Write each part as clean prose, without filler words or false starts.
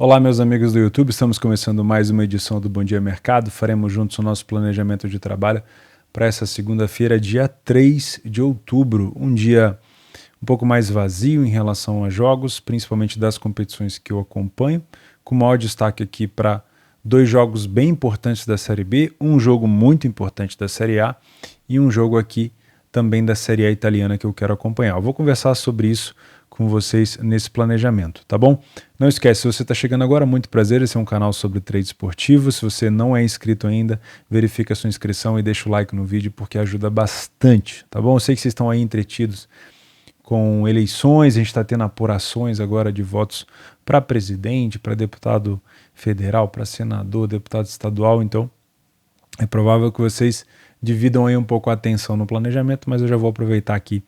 Olá, meus amigos do YouTube, estamos começando mais uma edição do Bom Dia Mercado. Faremos juntos o nosso planejamento de trabalho para essa segunda-feira, dia 3 de outubro, um dia um pouco mais vazio em relação a jogos, principalmente das competições que eu acompanho, com maior destaque aqui para dois jogos bem importantes da Série B, um jogo muito importante da Série A e um jogo aqui também da Série A italiana que eu quero acompanhar. Eu vou conversar sobre isso com vocês nesse planejamento, tá bom? Não esquece, se você está chegando agora, muito prazer, esse é um canal sobre trade esportivo. Se você não é inscrito ainda, verifica a sua inscrição e deixa o like no vídeo porque ajuda bastante, tá bom? Eu sei que vocês estão aí entretidos com eleições, a gente está tendo apurações agora de votos para presidente, para deputado federal, para senador, deputado estadual, então é provável que vocês dividam aí um pouco a atenção no planejamento, mas eu já vou aproveitar aqui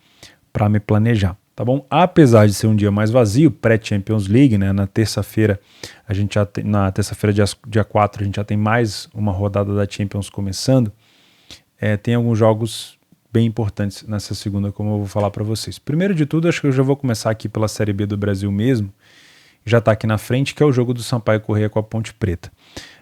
para me planejar. Tá bom? Apesar de ser um dia mais vazio, pré-Champions League, né? Na terça-feira, a gente já tem, na terça-feira, dia 4, a gente já tem mais uma rodada da Champions começando. Tem alguns jogos bem importantes nessa segunda, como eu vou falar para vocês. Primeiro de tudo, acho que eu já vou começar aqui pela Série B do Brasil mesmo. Já está aqui na frente, que é o jogo do Sampaio Corrêa com a Ponte Preta.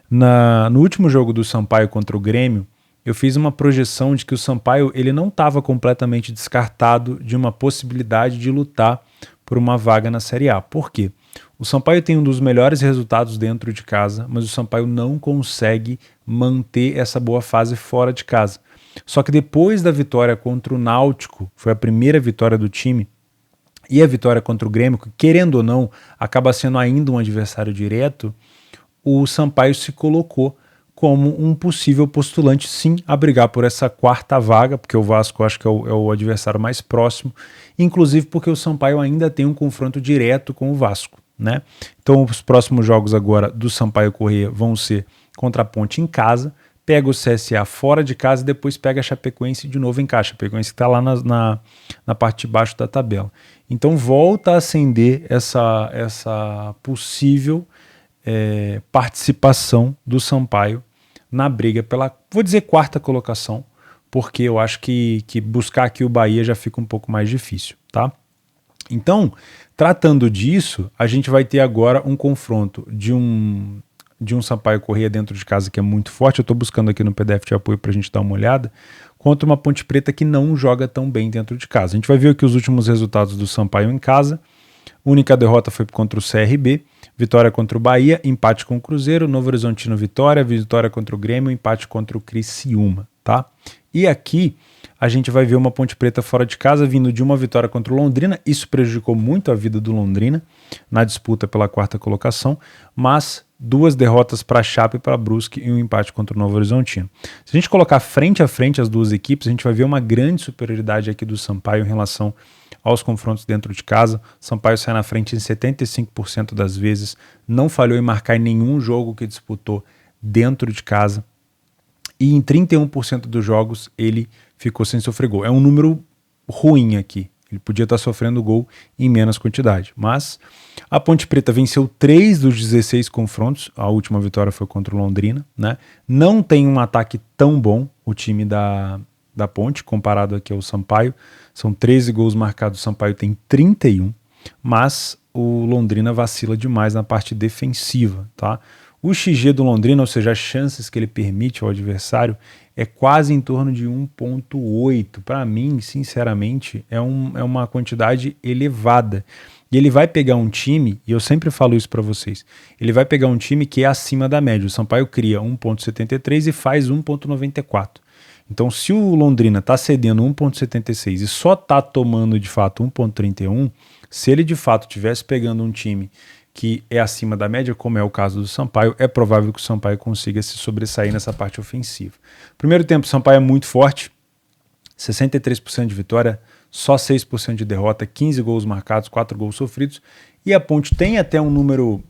No último jogo do Sampaio contra o Grêmio, eu fiz uma projeção de que o Sampaio ele não estava completamente descartado de uma possibilidade de lutar por uma vaga na Série A. Por quê? O Sampaio tem um dos melhores resultados dentro de casa, mas o Sampaio não consegue manter essa boa fase fora de casa. Só que depois da vitória contra o Náutico, foi a primeira vitória do time, e a vitória contra o Grêmio, que querendo ou não, acaba sendo ainda um adversário direto, o Sampaio se colocou como um possível postulante, sim, a brigar por essa quarta vaga, porque o Vasco acho que é o adversário mais próximo, inclusive porque o Sampaio ainda tem um confronto direto com o Vasco, né? Então os próximos jogos agora do Sampaio Corrêa vão ser contra a Ponte em casa, pega o CSA fora de casa e depois pega a Chapecoense de novo em casa. A Chapecoense está lá na parte de baixo da tabela. Então volta a acender essa possível participação do Sampaio na briga pela, vou dizer, quarta colocação, porque eu acho que buscar aqui o Bahia já fica um pouco mais difícil, tá? Então, tratando disso, a gente vai ter agora um confronto de um Sampaio Corrêa dentro de casa que é muito forte, eu estou buscando aqui no PDF de apoio para a gente dar uma olhada, contra uma Ponte Preta que não joga tão bem dentro de casa. A gente vai ver aqui os últimos resultados do Sampaio em casa. Única derrota foi contra o CRB, vitória contra o Bahia, empate com o Cruzeiro, Novo Horizontino vitória contra o Grêmio, empate contra o Criciúma, tá? E aqui a gente vai ver uma Ponte Preta fora de casa vindo de uma vitória contra o Londrina, isso prejudicou muito a vida do Londrina na disputa pela quarta colocação, mas duas derrotas para a Chape e para a Brusque e um empate contra o Novo Horizontino. Se a gente colocar frente a frente as duas equipes, a gente vai ver uma grande superioridade aqui do Sampaio em relação aos confrontos dentro de casa. Sampaio sai na frente em 75% das vezes, não falhou em marcar em nenhum jogo que disputou dentro de casa e em 31% dos jogos ele ficou sem sofrer gol. É um número ruim aqui, ele podia estar sofrendo gol em menos quantidade, mas a Ponte Preta venceu 3 dos 16 confrontos, a última vitória foi contra o Londrina, né? Não tem um ataque tão bom o time da Ponte, comparado aqui ao Sampaio, são 13 gols marcados, o Sampaio tem 31, mas o Londrina vacila demais na parte defensiva, tá? O XG do Londrina, ou seja, as chances que ele permite ao adversário, é quase em torno de 1,8. Para mim, sinceramente, é uma quantidade elevada. E ele vai pegar um time, e eu sempre falo isso para vocês, ele vai pegar um time que é acima da média. O Sampaio cria 1,73 e faz 1,94. Então, se o Londrina está cedendo 1,76 e só está tomando de fato 1,31, se ele de fato estivesse pegando um time que é acima da média, como é o caso do Sampaio, é provável que o Sampaio consiga se sobressair nessa parte ofensiva. Primeiro tempo, o Sampaio é muito forte, 63% de vitória, só 6% de derrota, 15 gols marcados, 4 gols sofridos, e a Ponte tem até um número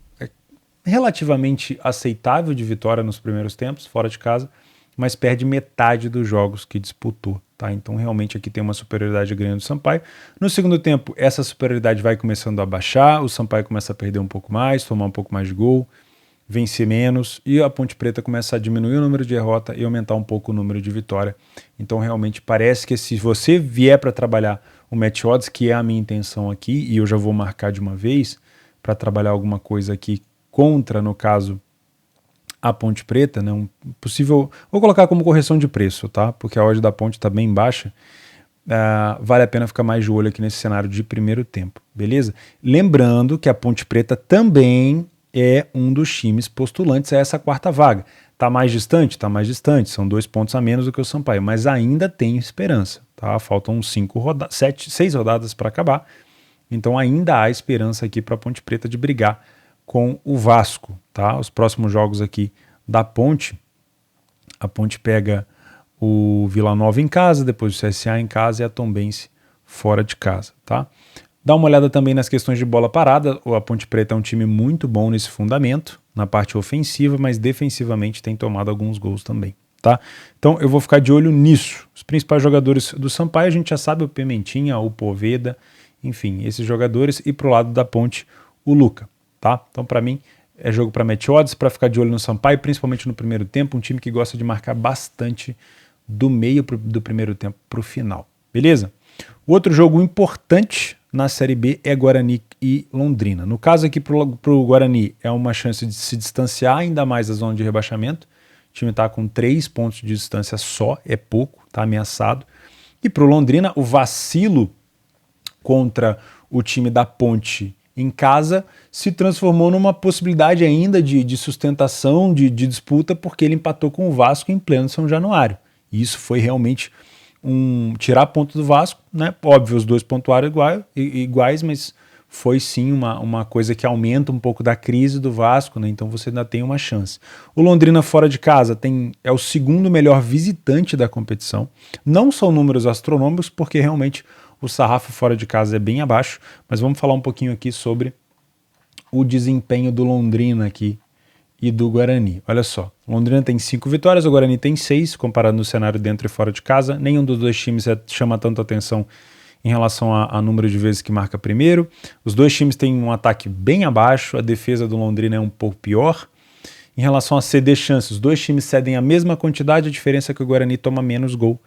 relativamente aceitável de vitória nos primeiros tempos, fora de casa, mas perde metade dos jogos que disputou, tá? Então realmente aqui tem uma superioridade grande do Sampaio. No segundo tempo, essa superioridade vai começando a baixar, o Sampaio começa a perder um pouco mais, tomar um pouco mais de gol, vencer menos, e a Ponte Preta começa a diminuir o número de derrota e aumentar um pouco o número de vitória. Então realmente parece que se você vier para trabalhar o match odds, que é a minha intenção aqui, e eu já vou marcar de uma vez, para trabalhar alguma coisa aqui contra, no caso, a Ponte Preta, né, vou colocar como correção de preço, tá? Porque a odd da Ponte está bem baixa. Vale a pena ficar mais de olho aqui nesse cenário de primeiro tempo, beleza? Lembrando que a Ponte Preta também é um dos times postulantes a essa quarta vaga. Tá mais distante? Tá mais distante, são 2 pontos a menos do que o Sampaio, mas ainda tem esperança, tá? Faltam 6 rodadas para acabar, então ainda há esperança aqui para a Ponte Preta de brigar com o Vasco, tá? Os próximos jogos aqui da Ponte, a Ponte pega o Vila Nova em casa, depois o CSA em casa e a Tombense fora de casa, tá? Dá uma olhada também nas questões de bola parada. A Ponte Preta é um time muito bom nesse fundamento, na parte ofensiva, mas defensivamente tem tomado alguns gols também, tá? Então eu vou ficar de olho nisso. Os principais jogadores do Sampaio, a gente já sabe, o Pimentinha, o Poveda, enfim, esses jogadores, e pro lado da Ponte, o Luca, tá? Então para mim é jogo para match odds, para ficar de olho no Sampaio, principalmente no primeiro tempo, um time que gosta de marcar bastante do meio do primeiro tempo para o final, beleza? O outro jogo importante na Série B é Guarani e Londrina. No caso aqui para o Guarani é uma chance de se distanciar ainda mais da zona de rebaixamento. O time está com 3 pontos de distância só, é pouco, está ameaçado. E para o Londrina, o vacilo contra o time da Ponte em casa se transformou numa possibilidade ainda de sustentação, de disputa, porque ele empatou com o Vasco em pleno São Januário. E isso foi realmente tirar ponto do Vasco, né? Óbvio, os dois pontuaram iguais, mas foi sim uma coisa que aumenta um pouco da crise do Vasco, né? Então você ainda tem uma chance. O Londrina fora de casa é o segundo melhor visitante da competição. Não são números astronômicos, porque realmente o sarrafo fora de casa é bem abaixo, mas vamos falar um pouquinho aqui sobre o desempenho do Londrina aqui e do Guarani. Olha só, o Londrina tem 5 vitórias, o Guarani tem 6, comparado no cenário dentro e fora de casa. Nenhum dos dois times chama tanto atenção em relação a número de vezes que marca primeiro. Os dois times têm um ataque bem abaixo, a defesa do Londrina é um pouco pior. Em relação a ceder chances, os dois times cedem a mesma quantidade, a diferença é que o Guarani toma menos gol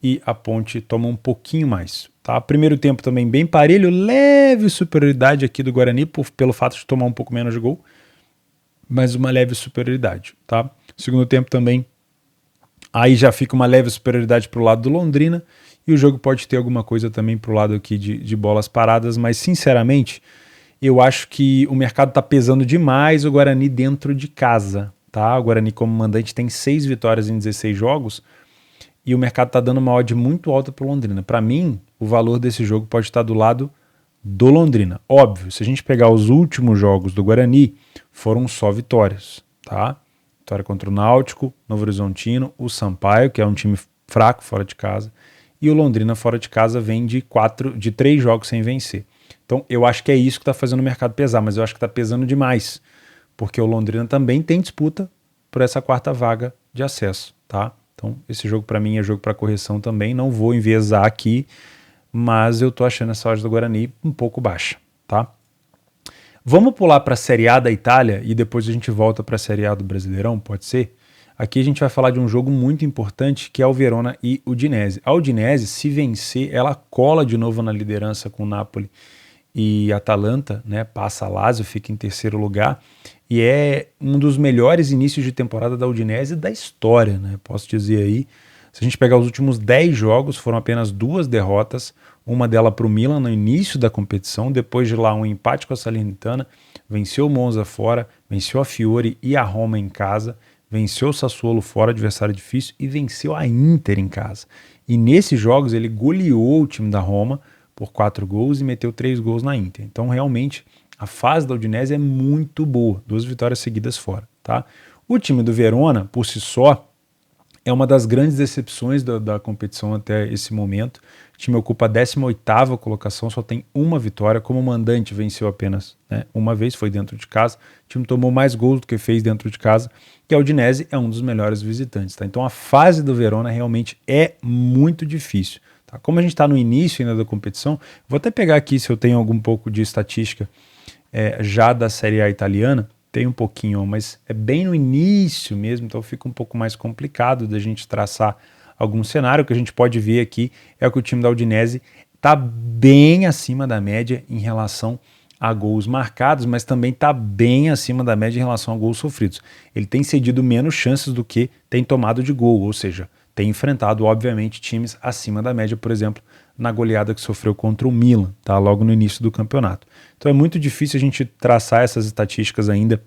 e a Ponte toma um pouquinho mais. Tá? Primeiro tempo também bem parelho, leve superioridade aqui do Guarani pelo fato de tomar um pouco menos de gol, mas uma leve superioridade, tá? Segundo tempo também, aí já fica uma leve superioridade para o lado do Londrina, e o jogo pode ter alguma coisa também para o lado aqui de bolas paradas, mas sinceramente, eu acho que o mercado está pesando demais o Guarani dentro de casa, tá? O Guarani como mandante tem 6 vitórias em 16 jogos, e o mercado está dando uma odd muito alta para o Londrina. Para mim, o valor desse jogo pode estar do lado do Londrina. Óbvio, se a gente pegar os últimos jogos do Guarani, foram só vitórias, tá? Vitória contra o Náutico, Novo Horizontino, o Sampaio, que é um time fraco fora de casa, e o Londrina fora de casa vem de 3 jogos sem vencer. Então eu acho que é isso que está fazendo o mercado pesar, mas eu acho que está pesando demais, porque o Londrina também tem disputa por essa quarta vaga de acesso, tá? Então esse jogo para mim é jogo para correção também, não vou enviesar aqui, mas eu tô achando essa odd do Guarani um pouco baixa, tá? Vamos pular para a Série A da Itália e depois a gente volta para a Série A do Brasileirão, pode ser? Aqui a gente vai falar de um jogo muito importante que é o Verona e o Udinese. A Udinese, se vencer, ela cola de novo na liderança com o Napoli e Atalanta, né? Passa a Lazio, fica em terceiro lugar e é um dos melhores inícios de temporada da Udinese da história, né? Posso dizer aí. Se a gente pegar os últimos 10 jogos, foram apenas 2 derrotas, uma delas para o Milan no início da competição, depois de lá um empate com a Salernitana, venceu o Monza fora, venceu a Fiore e a Roma em casa, venceu o Sassuolo fora, adversário difícil, e venceu a Inter em casa. E nesses jogos ele goleou o time da Roma por 4 gols e meteu 3 gols na Inter. Então realmente a fase da Udinese é muito boa, 2 vitórias seguidas fora, tá? O time do Verona, por si só, é uma das grandes decepções da competição até esse momento. O time ocupa a 18ª colocação, só tem uma vitória. Como mandante venceu apenas, né, uma vez, foi dentro de casa. O time tomou mais gols do que fez dentro de casa. E a Udinese é um dos melhores visitantes. Tá? Então a fase do Verona realmente é muito difícil. Tá? Como a gente está no início ainda da competição, vou até pegar aqui se eu tenho algum pouco de estatística já da Série A italiana. Tem um pouquinho, mas é bem no início mesmo, então fica um pouco mais complicado da gente traçar algum cenário. O que a gente pode ver aqui é que o time da Udinese está bem acima da média em relação a gols marcados, mas também está bem acima da média em relação a gols sofridos. Ele tem cedido menos chances do que tem tomado de gol, ou seja, tem enfrentado, obviamente, times acima da média, por exemplo, na goleada que sofreu contra o Milan, tá? Logo no início do campeonato. Então é muito difícil a gente traçar essas estatísticas ainda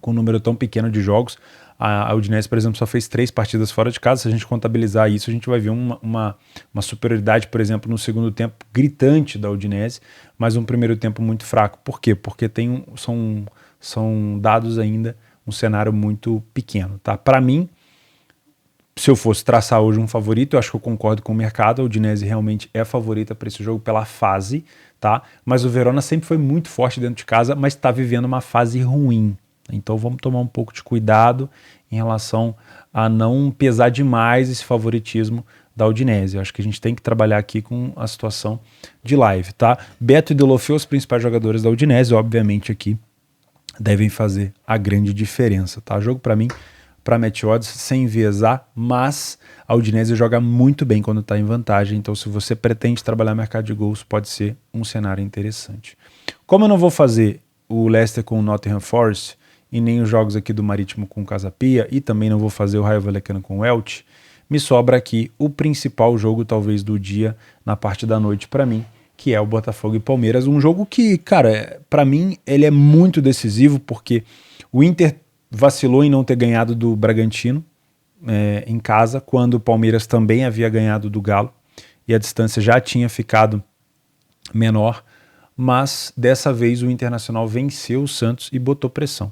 com um número tão pequeno de jogos. A Udinese, por exemplo, só fez 3 partidas fora de casa. Se a gente contabilizar isso, a gente vai ver uma superioridade, por exemplo, no segundo tempo gritante da Udinese, mas um primeiro tempo muito fraco. Por quê? Porque são dados ainda um cenário muito pequeno. Tá? Para mim, se eu fosse traçar hoje um favorito, eu acho que eu concordo com o mercado. A Udinese realmente é favorita para esse jogo pela fase, tá? Mas o Verona sempre foi muito forte dentro de casa, mas está vivendo uma fase ruim. Então vamos tomar um pouco de cuidado em relação a não pesar demais esse favoritismo da Udinese. Eu acho que a gente tem que trabalhar aqui com a situação de live, tá? Beto e Deulofeu, os principais jogadores da Udinese, obviamente aqui devem fazer a grande diferença, tá? Jogo para mim, para match odds, sem enviesar, mas a Udinese joga muito bem quando está em vantagem, então se você pretende trabalhar mercado de gols, pode ser um cenário interessante. Como eu não vou fazer o Leicester com o Nottingham Forest, e nem os jogos aqui do Marítimo com o Casa Pia, e também não vou fazer o Rayo Vallecano com o Elche, me sobra aqui o principal jogo talvez do dia na parte da noite para mim, que é o Botafogo e Palmeiras, um jogo que, cara, para mim ele é muito decisivo, porque o Inter vacilou em não ter ganhado do Bragantino em casa, quando o Palmeiras também havia ganhado do Galo, e a distância já tinha ficado menor, mas dessa vez o Internacional venceu o Santos e botou pressão.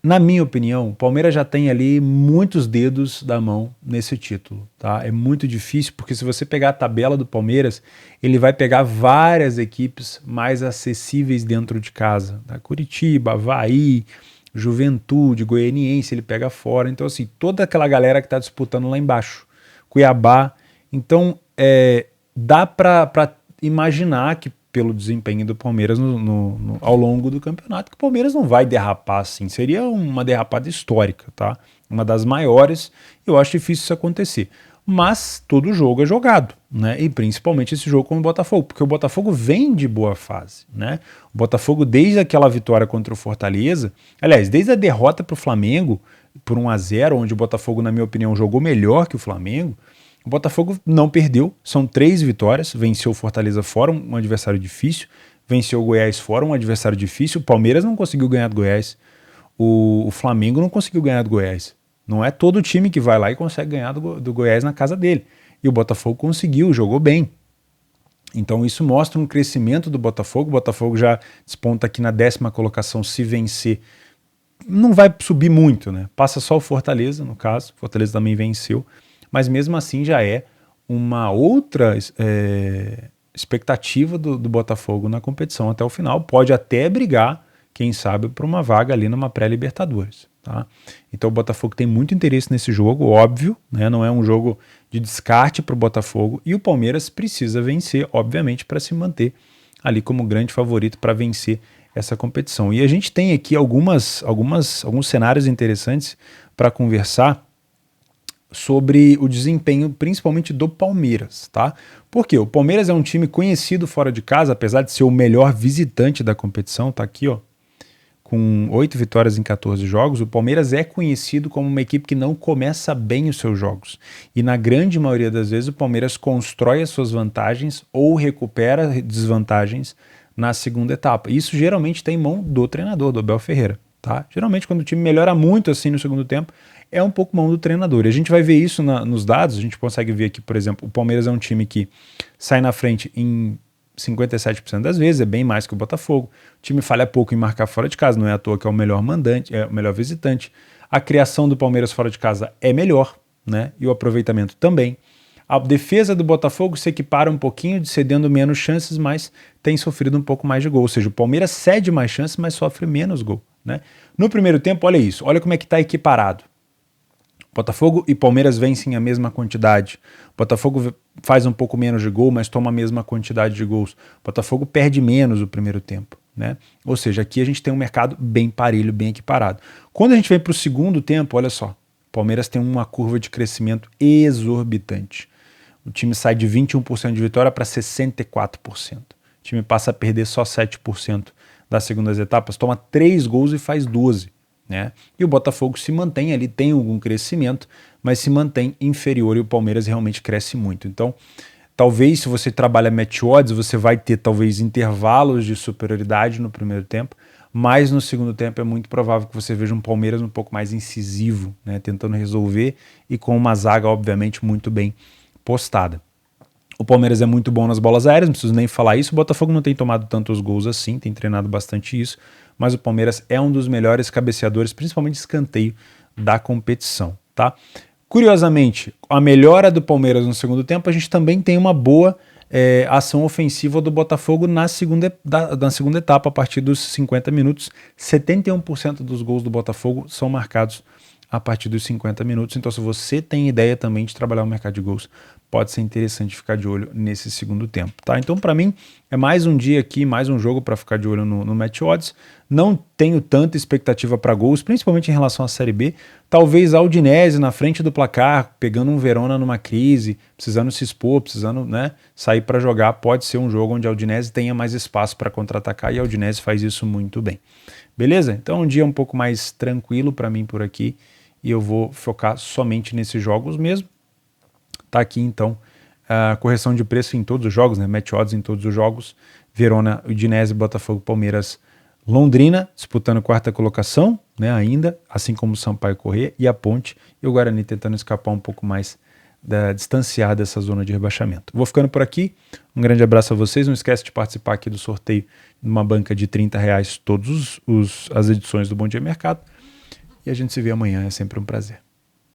Na minha opinião, o Palmeiras já tem ali muitos dedos da mão nesse título, tá? É muito difícil, porque se você pegar a tabela do Palmeiras, ele vai pegar várias equipes mais acessíveis dentro de casa, tá? Curitiba, Avaí, Juventude, Goianiense, ele pega fora. Então, assim, toda aquela galera que está disputando lá embaixo, Cuiabá. Então, dá para imaginar que pelo desempenho do Palmeiras ao longo do campeonato, que o Palmeiras não vai derrapar assim, seria uma derrapada histórica, tá? Uma das maiores, eu acho difícil isso acontecer. Mas todo jogo é jogado, né? E principalmente esse jogo com o Botafogo, porque o Botafogo vem de boa fase, né? O Botafogo, desde aquela vitória contra o Fortaleza, aliás, desde a derrota para o Flamengo, por 1-0, onde o Botafogo, na minha opinião, jogou melhor que o Flamengo, o Botafogo não perdeu, são 3 vitórias, venceu o Fortaleza fora, um adversário difícil, venceu o Goiás fora, um adversário difícil, o Palmeiras não conseguiu ganhar do Goiás, o Flamengo não conseguiu ganhar do Goiás. Não é todo time que vai lá e consegue ganhar do Goiás na casa dele. E o Botafogo conseguiu, jogou bem. Então isso mostra um crescimento do Botafogo. O Botafogo já desponta aqui na 10ª colocação, se vencer. Não vai subir muito, né? Passa só o Fortaleza, no caso. O Fortaleza também venceu. Mas mesmo assim já é uma outra expectativa do Botafogo na competição até o final. Pode até brigar, quem sabe, por uma vaga ali numa pré-Libertadores. Tá? Então o Botafogo tem muito interesse nesse jogo, óbvio, né? Não é um jogo de descarte para o Botafogo, e o Palmeiras precisa vencer, obviamente, para se manter ali como grande favorito para vencer essa competição. E a gente tem aqui alguns cenários interessantes para conversar sobre o desempenho principalmente do Palmeiras, tá? Porque o Palmeiras é um time conhecido fora de casa, apesar de ser o melhor visitante da competição, tá aqui, ó, com 8 vitórias em 14 jogos, o Palmeiras é conhecido como uma equipe que não começa bem os seus jogos. E na grande maioria das vezes o Palmeiras constrói as suas vantagens ou recupera desvantagens na segunda etapa. Isso geralmente tem mão do treinador, do Abel Ferreira, tá? Geralmente quando o time melhora muito assim no segundo tempo, é um pouco mão do treinador. E a gente vai ver isso nos dados, a gente consegue ver aqui, por exemplo, o Palmeiras é um time que sai na frente em 57% das vezes, é bem mais que o Botafogo. O time falha pouco em marcar fora de casa, não é à toa que é o melhor mandante, é o melhor visitante. A criação do Palmeiras fora de casa é melhor, né? E o aproveitamento também. A defesa do Botafogo se equipara um pouquinho, cedendo menos chances, mas tem sofrido um pouco mais de gol. Ou seja, o Palmeiras cede mais chances, mas sofre menos gol, né? No primeiro tempo, olha isso, olha como é que está equiparado. Botafogo e Palmeiras vencem a mesma quantidade. Botafogo faz um pouco menos de gol, mas toma a mesma quantidade de gols. Botafogo perde menos o primeiro tempo, né? Ou seja, aqui a gente tem um mercado bem parelho, bem equiparado. Quando a gente vem para o segundo tempo, olha só, Palmeiras tem uma curva de crescimento exorbitante. O time sai de 21% de vitória para 64%. O time passa a perder só 7% das segundas etapas, toma 3 gols e faz 12. Né? E o Botafogo se mantém ali, tem algum crescimento, mas se mantém inferior e o Palmeiras realmente cresce muito. Então, talvez se você trabalha match odds, você vai ter talvez intervalos de superioridade no primeiro tempo, mas no segundo tempo é muito provável que você veja um Palmeiras um pouco mais incisivo, né? Tentando resolver e com uma zaga, obviamente, muito bem postada. O Palmeiras é muito bom nas bolas aéreas, não preciso nem falar isso. O Botafogo não tem tomado tantos gols assim, tem treinado bastante isso, mas o Palmeiras é um dos melhores cabeceadores, principalmente de escanteio, da competição, tá? Curiosamente, a melhora do Palmeiras no segundo tempo, a gente também tem uma boa ação ofensiva do Botafogo na segunda etapa, a partir dos 50 minutos. 71% dos gols do Botafogo são marcados a partir dos 50 minutos. Então, se você tem ideia também de trabalhar o mercado de gols, pode ser interessante ficar de olho nesse segundo tempo, tá? Então, para mim, é mais um dia aqui, mais um jogo para ficar de olho no Match Odds. Não tenho tanta expectativa para gols, principalmente em relação à Série B. Talvez a Udinese na frente do placar, pegando um Verona numa crise, precisando se expor, precisando, né, sair para jogar. Pode ser um jogo onde a Udinese tenha mais espaço para contra-atacar e a Udinese faz isso muito bem. Beleza? Então, um dia um pouco mais tranquilo para mim por aqui e eu vou focar somente nesses jogos mesmo. Tá aqui então a correção de preço em todos os jogos, né? Match odds em todos os jogos. Verona, Udinese, Botafogo, Palmeiras, Londrina disputando quarta colocação, né? Ainda, assim como o Sampaio Corrêa e a Ponte e o Guarani tentando escapar um pouco mais, distanciar dessa zona de rebaixamento. Vou ficando por aqui. Um grande abraço a vocês. Não esquece de participar aqui do sorteio numa banca de R$30 todas as edições do Bom Dia Mercado. E a gente se vê amanhã. É sempre um prazer.